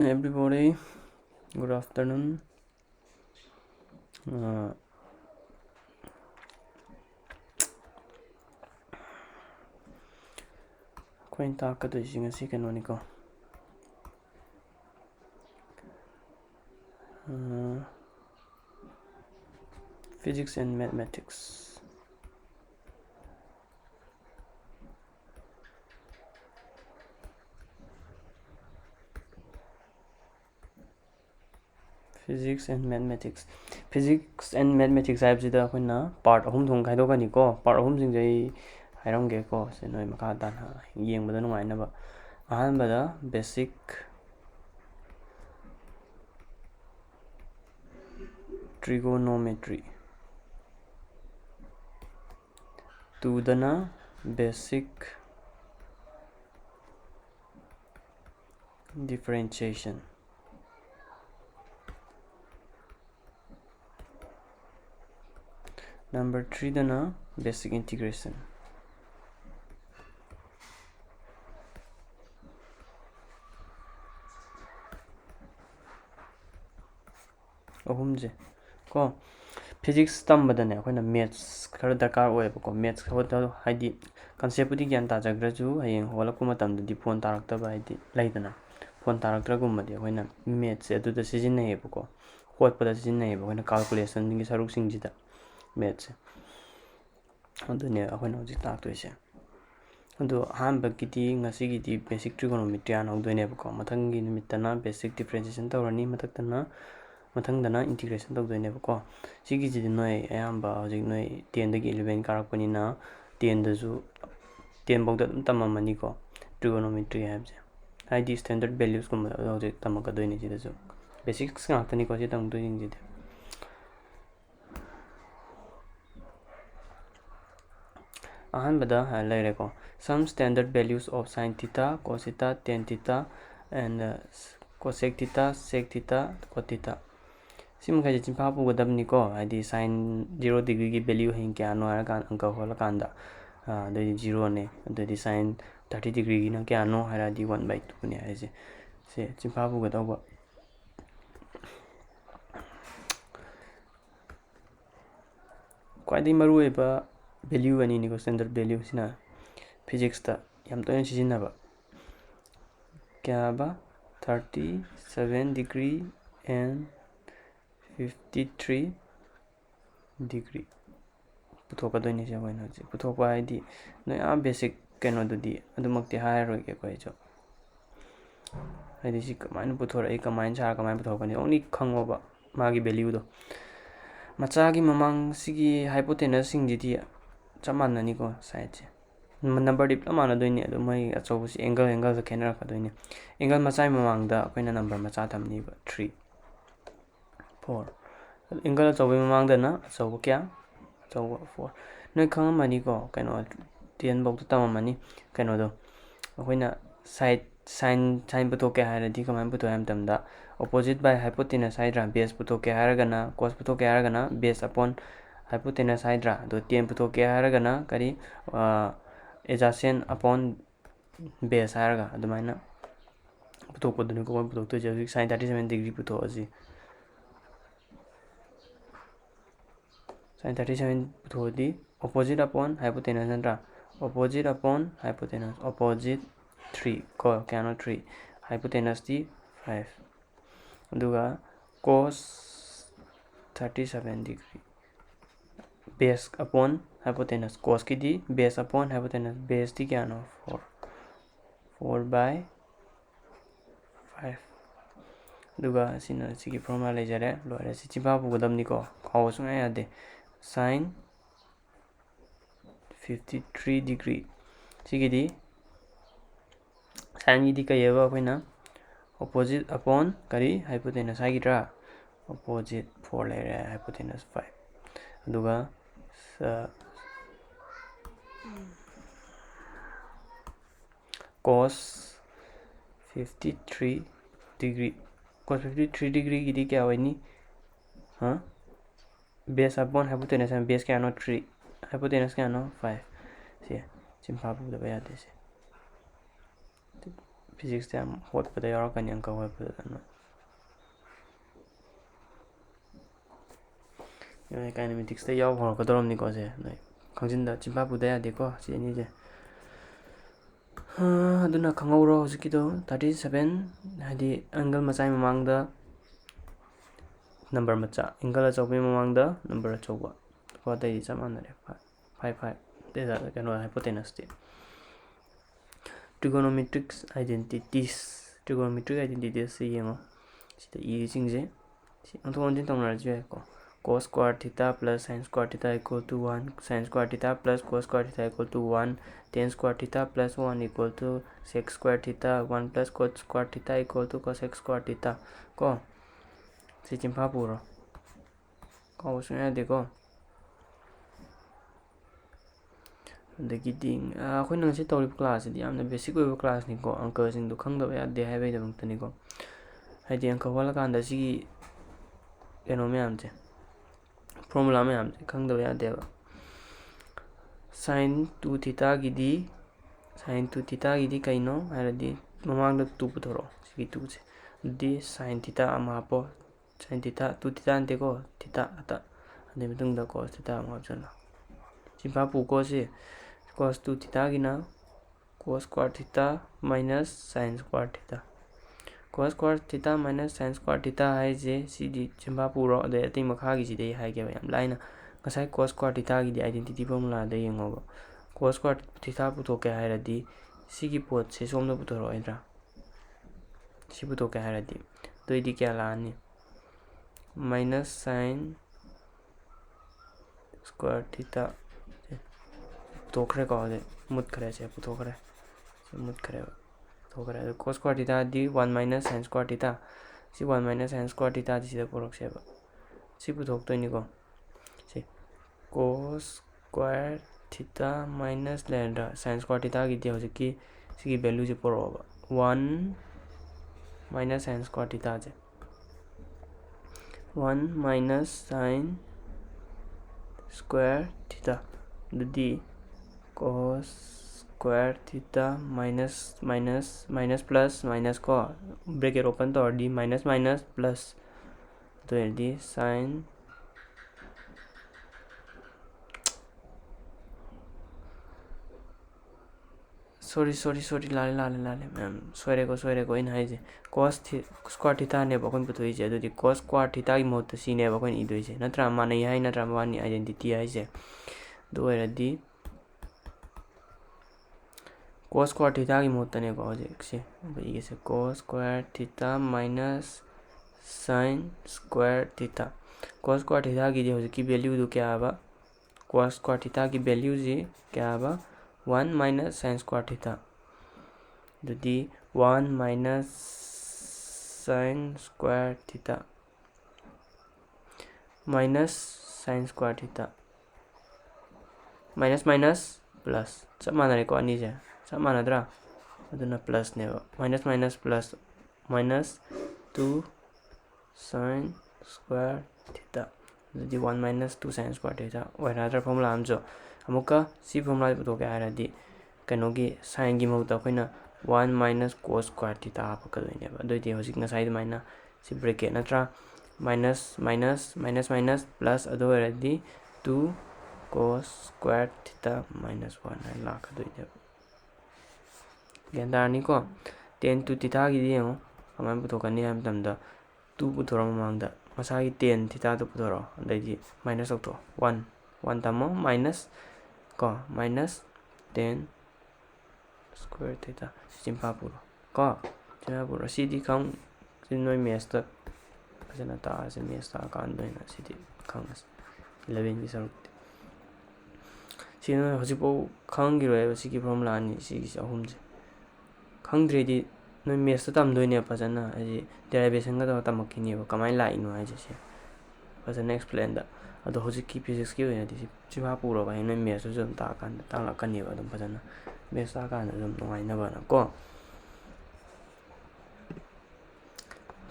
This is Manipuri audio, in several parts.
Everybody, good afternoon. Akhoi taakkadoisi ngasi kainoniko. Physics and mathematics. Physics and mathematics. Physics and mathematics haibsida akhoi part ahum thong khaidokani ko. Part ahum singjai hairamge ko. Se noi makha tan yengbada nungainaba. Ahanbada basic trigonometry. Tudana basic differentiation. Number 3 dana basic integration. Ahumje ko physics tambadane akhona maths khara darkar oyeba maths khawta haidi concept pudi gyan ta jagraju hayeng holakku matamda di phone taraktaba haidi laidana phone taraktragumadi akhona maths eduda sijinayeba ko hotpada sijinayeba akhona calculation ni saruk singjida maths adune akhona hojik taktoise adu hamba gidi ngasi gidi basic trigonometry an hogdoineba ko mathangi nimitana basic differentiation tawrani mathangdana integration tawdoineba ko sigi jidi noi ayamba hojik noi 10 dagi 11 karakpanina 10 dasu 10 bawda tamamani ko trigonometry haibse haidi standard values kumba hojik tamakadoini jidasu basics ngaktani ko jidang doing jide ahanbada laire ko some standard values of sin theta cos theta tan theta and cosec theta sec theta cot theta sim khai chimpa pu godamni ko haidi sin 0 degree ki value hin kya no ara kan angka hola kanda the 0 ne the sin 30 degree ki na kya no hara di 1/2 ne haise se chimpa pu godawa kwai di maru eba value ani ni ko standard value sina physics ta yam to sijinaba kya ba 37 degree and 53 degree puthokadoni se hoina je puthokwa haidi no ya basic keno dudi adumakti hairoi ke koi jo haidi si kamain puthora e kamain cha kamain puthokani only khangoba magi value do machagi mamang sigi hypotenuse singjidi chamanani ko side number diploma doini adu mai achobsi angle se khenara kadoini angle machai mamangda akoina number macha thamni 3 4 angle achobi mamangda na achobo kya achobo 4 noi khangamani ko kaino 10 bawta tamamani kaino do akoina side sin putoke haradi kaman puto ham tamda opposite by hypotenuse hydra base putoke haragana cos putoke haragana base upon hypotenuse hydra do 10 putoke haragana kari adjacent upon base haraga adumaina putokoduni ko puto je sin 37 degree puto aji sin 37 puto di opposite upon hypotenuse hydra opposite upon hypotenuse opposite 3 ko kano 3 hypotenuse di 5 aduga cos 37 degree base upon hypotenuse cos ki di base upon hypotenuse base di kano 4/5 aduga sina sigi formula lejare loare si chiba bu godamni ko khaw sunga yade sin 53 degree sigi di sin di kayeba akoina opposite upon kari hypotenuse hagidra opposite 4 lere hypotenuse 5 aduga cos 53 degree cos 53 degree gidi kya hoini base upon hypotenuse and base kya no 3 hypotenuse kya no 5 se chimpa bu da baya de se ꯐꯤꯖꯤꯛꯁꯇ ꯌꯥꯝ ꯍꯣꯠꯄꯗ ꯌꯥꯎꯔꯛꯀꯅꯤ ꯑꯪꯀ ꯍꯣꯠꯄꯗ ꯅꯣꯏ ꯀꯥꯏꯅꯃꯦꯇꯤꯛꯁꯇ ꯌꯥꯎꯕ ꯍꯧꯔꯛꯀꯗꯧꯔꯝꯅꯤꯀꯣ ꯁꯦ ꯅꯣꯏ ꯈꯪꯖꯤꯟꯗ ꯆꯤꯟꯐꯥ ꯄꯨꯗ ꯌꯥꯗꯦꯀꯣ ꯁꯤ ꯑꯅꯤꯁꯦ ꯑꯗꯨꯅ ꯈꯪꯍꯧꯔꯣ ꯍꯧꯖꯤꯛꯀꯤꯗꯣ 37 ꯍꯥꯏꯗꯤ ꯑꯦꯡꯒꯜ ꯃꯆꯥꯒꯤ ꯃꯃꯥꯡꯗ ꯅꯝꯕꯔ ꯃꯆꯥ ꯑꯦꯡꯒꯜ ꯑꯆꯧꯕꯒꯤ ꯃꯃꯥꯡꯗ ꯅꯝꯕꯔ ꯑꯆꯧꯕ ꯀꯣ ꯑꯇꯩꯗꯤ ꯆꯞ ꯃꯥꯟꯅꯔꯦ 5 ꯀꯩꯅꯣ ꯍꯥꯏꯄꯣꯇꯦꯅꯁꯇꯤ Trigonometric identities Trigonometric identities ꯁꯤ ꯌꯦꯡꯉꯣ ꯁꯤꯗ ꯏꯔꯤꯁꯤꯡꯁꯦ ꯁꯤ ꯑꯣꯟꯊꯣꯛ ꯑꯣꯟꯁꯤꯟ ꯇꯧꯅꯔꯁꯨ ꯌꯥꯏꯀꯣ cos square theta plus sin square theta equal to 1 sin square theta plus cos square theta equal to 1 tan square theta plus 1 equal to sec square theta 1 plus cos square theta equal to cosec square theta ko si chimpa puro ko sunya de ko ꯑꯗꯒꯤꯗꯤ ꯑꯩꯈꯣꯏꯅ ꯉꯁꯤ ꯇꯧꯔꯤꯕ ꯀ꯭ꯂꯥꯁꯁꯤꯗꯤ ꯌꯥꯝꯅ ꯕꯦꯁꯤꯛ ꯑꯣꯏꯕ ꯀ꯭ꯂꯥꯁꯅꯤꯀꯣ ꯑꯪꯀꯁꯤꯡꯗꯣ ꯈꯪꯗꯕ ꯌꯥꯗꯦ ꯍꯥꯏꯕꯒꯤꯗꯃꯛꯇꯅꯤꯀꯣ ꯍꯥꯏꯗꯤ ꯑꯪꯀ ꯍꯣꯠꯂꯀꯥꯟꯗ ꯁꯤꯒꯤ ꯀꯩꯅꯣ ꯃꯌꯥꯝꯁꯦ ꯐꯣꯔꯃꯨꯂꯥ ꯃꯌꯥꯝꯁꯦ ꯈꯪꯗꯕ ꯌꯥꯗꯦꯕ sin 2 ꯊꯤꯇꯥꯒꯤꯗꯤ ꯀꯩꯅꯣ ꯍꯥꯏꯔꯗꯤ ꯃꯃꯥꯡꯗ 2 ꯄꯨꯊꯣꯔꯛꯑꯣ ꯁꯤꯒꯤ 2ꯁꯦ ꯑꯗꯨꯗꯤ sin ꯊꯤꯇꯥ ꯑꯃ ꯍꯥꯞꯄꯣ sin ꯊꯤꯇꯥ 2 ꯊꯤꯇꯥ ꯅꯠꯇꯦꯀꯣ ꯊꯤꯇꯥ ꯑꯇ ꯑꯗꯨꯒꯤ ꯃꯇꯨꯡꯗ cos ꯊꯤꯇꯥ ꯑꯃ ꯍꯥꯞꯆꯜꯂꯣ ꯆꯤꯝꯐꯥ ꯄꯨꯀꯣ ꯁꯤ cos 2 ꯊꯤꯇꯥꯒꯤꯅ cos square theta minus sin square theta cos square theta minus sin square theta ꯍꯥꯏꯁꯦ ꯁꯤꯗꯤ ꯆꯤꯝꯐꯥ ꯄꯨꯔꯣ ꯑꯗꯩ ꯑꯇꯩ ꯃꯈꯥꯒꯤꯁꯤꯗꯩ ꯍꯥꯏꯒꯦꯕ ꯌꯥꯝ ꯂꯥꯏꯅ ꯉꯁꯥꯏ cos square thetaꯒꯤꯗꯤ ꯑꯥꯏꯗꯦꯟꯇꯤꯇꯤ ꯐꯣꯔꯃꯨꯂꯥꯗ ꯌꯦꯡꯉꯣꯕ cos square theta ꯄꯨꯊꯣꯛꯀꯦ ꯍꯥꯏꯔꯗꯤ ꯁꯤꯒꯤ ꯄꯣꯠꯁꯦ ꯁꯣꯝꯗ ꯄꯨꯊꯣꯔꯛꯑꯣꯏꯗ꯭ꯔꯥ ꯁꯤ ꯄꯨꯊꯣꯛꯀꯦ ꯍꯥꯏꯔꯗꯤ ꯑꯗꯨꯏꯗꯤ ꯀꯌꯥ ꯂꯥꯛꯑꯅꯤ minus sin square theta पुथोखरे कहो मुतखरे से पुथोखरे अदु cos square theta दी 1 minus sin square theta सी 1 minus sin square theta दिसिदा पुरक्सेबा सी पुथोक्तोइनिको सी cos square theta minus लेंडा sin square theta गी दी हजिकी सिगी वैल्यू से पुरोबा 1 minus sin square theta जे 1 minus sin square theta दी cos square theta minus plus minus को bracket open तो डी minus plus तो डी sin sorry लाले मैम सोरे को इन हाइजे cos square theta ने बकोन पुथोइ जे अदुदि cos square theta की मोत सी ने बकोन इदोइ जे नत्रा मानै हाइ नत्रा मानि आइडेंटिटी हाइजे दो एरदी cos square theta की मोत ने को हजिक से ये से cos square theta minus sin square theta cos square theta की जे हजिक की वैल्यू दो क्या आबा cos square theta की वैल्यू जी क्या आबा 1 minus sin square theta दुदी 1 minus sin square theta minus sin square theta minus plus सब मानने को अनी जे सब मानद्रा अदुना प्लस ने minus plus minus 2 sin square theta दुदी 1 minus 2 sin square theta वैरादर formula हमजो अमुका सी फॉर्मूला पुथोके हारदि कनोगी sin की महुत अखोइना 1 minus cos square theta हापकदोइनेबा अदुइदि हजिक नसाइ दुमाइना सी ब्रैकेट नत्रा minus plus अदो हेरदि 2 cos square theta minus 1 है लाखदोइनेबा गेंदारनी को tan 2 theta की दियो कमाय पुथोकनी है मतमदा 2 पुथोरो ममांगदा मसागी tan theta तो पुथोरो अदैदि minus ऑफ 1 तमो minus को minus tan square theta Chimpa पुरो सीधी खाऊं सिनोय मेस्ता फजना ता से मेस्ता कान दोइना सीधी खांगस 11 की सरुक सिनो हजिपो खांगिरो है सिकी फॉर्मूला नि सिकी अहुम जे खांद्रेदि नोय मेस्ता तम दोइने फजना अजि डेरिवेशन का तमकिनि कमाय लाइनो है जे फजना एक्सप्लेन दा अदो हजिकी फिजिक्स की होय दि चिवा पुरो भाई नोय मेस्ता जम ता कान ताला कनि अदम फजना मेस्ता कान जम नोइना बना को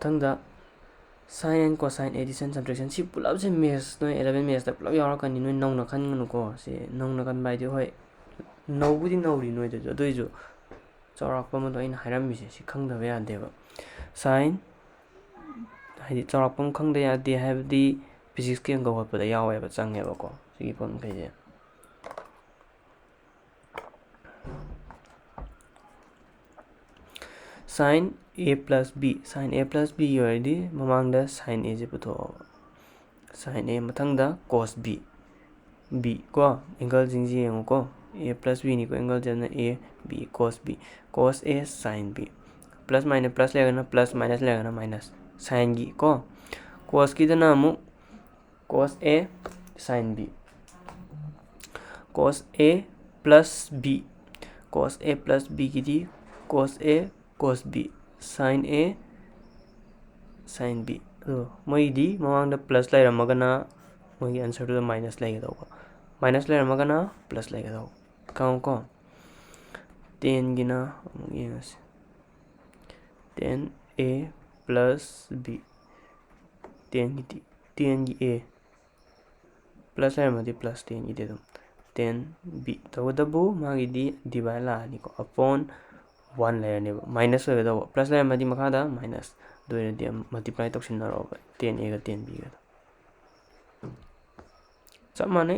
थंगदा sin and cosine addition subtraction सी पुलाब से मेस नो 11 मेस दा पुलाब यावरा कनि नो नौना खनगनु को से नौना कन बाइदि होय नौबुदि नौरि नो दे दोइजो ꯆꯥꯎꯔꯥꯛꯄ ꯑꯃꯗꯣ ꯑꯩꯅ ꯍꯥꯏꯔꯝꯃꯤꯁꯦ ꯁꯤ ꯈꯪꯗꯕ ꯌꯥꯗꯦꯕ ꯁꯥꯏꯟ ꯍꯥꯏꯗꯤ ꯆꯥꯎꯔꯥꯛꯄ ꯑꯃ ꯈꯪꯗ ꯌꯥꯗꯦ ꯍꯥꯏꯕꯗꯤ ꯐꯤꯖꯤꯛꯁꯀꯤ ꯑꯪꯀ ꯍꯣꯠꯄꯗ ꯌꯥꯎꯋꯦꯕ ꯆꯪꯉꯦꯕꯀꯣ ꯁꯤꯒꯤ ꯄꯣꯠ ꯃꯈꯩꯁꯦ sign a + b sign a + b ꯑꯣꯏꯔꯗꯤ ꯃꯃꯥꯡꯗ ꯁꯥꯏꯟ aꯁꯦ ꯄꯨꯊꯣꯛꯑꯕ ꯁꯥꯏꯟ a ꯃꯊꯪꯗ ꯀꯣꯁ b ꯀꯣ ꯑꯦꯡꯒꯜꯁꯤꯡꯁꯤ ꯌꯦꯡꯉꯨꯀꯣ a + b ꯅꯤꯀꯣ ꯑꯦꯡꯒꯜꯁꯤꯅ a b cos a sin b +- ꯂꯩꯔꯒꯅ +- ꯂꯩꯔꯒꯅ ꯃꯥꯏꯅꯁ ꯁꯥꯏꯟꯒꯤ ꯀꯣ ꯀꯣꯁꯀꯤꯗꯅ ꯑꯃꯨꯛ cos a sin b cos a + b cos a + b ꯒꯤꯗꯤ cos a cos b sin a sin b ꯑꯗꯣ ꯃꯣꯏꯒꯤꯗꯤ ꯃꯃꯥꯡꯗ + ꯂꯩꯔꯝꯃꯒꯅ ꯃꯣꯏꯒꯤ ꯑꯟꯁꯔꯗꯨꯗ ꯃꯥꯏꯅꯁ ꯂꯩꯒꯗꯧꯕ ꯃꯥꯏꯅꯁ ꯂꯩꯔꯝꯃꯒꯅ + ꯂꯩꯒꯗꯧꯕ ꯈꯪꯉꯨꯀꯣ 10ꯒꯤꯅ ꯑꯃꯨꯛ ꯌꯦꯡꯉꯁꯤ 10a + b 10ꯒꯤꯗꯤ 10ꯒꯤ a + ꯂꯩꯔꯝꯃꯗꯤ + 10ꯒꯤꯗꯤ ꯑꯗꯨꯝ 10b ꯇꯧꯕꯇꯕꯨ ꯃꯥꯒꯤꯗꯤ ꯗꯤꯚꯥꯏꯠ ꯂꯥꯛꯑꯅꯤꯀꯣ ꯑꯄꯣꯟ 1 ꯂꯩꯔꯅꯦꯕ ꯃꯥꯏꯅꯁ ꯑꯣꯏꯒꯗꯧꯕ + ꯂꯩꯔꯝꯃꯗꯤ ꯃꯈꯥꯗ ꯃꯥꯏꯅꯁ ꯑꯗꯨ ꯑꯣꯏꯔꯗꯤ ꯃꯜꯇꯤꯄ꯭ꯂꯥꯏ ꯇꯧꯁꯤꯟꯅꯔꯛꯑꯣꯕ 10a ꯒ 10b ꯒꯗꯣ ꯆꯞ ꯃꯥꯟꯅꯩ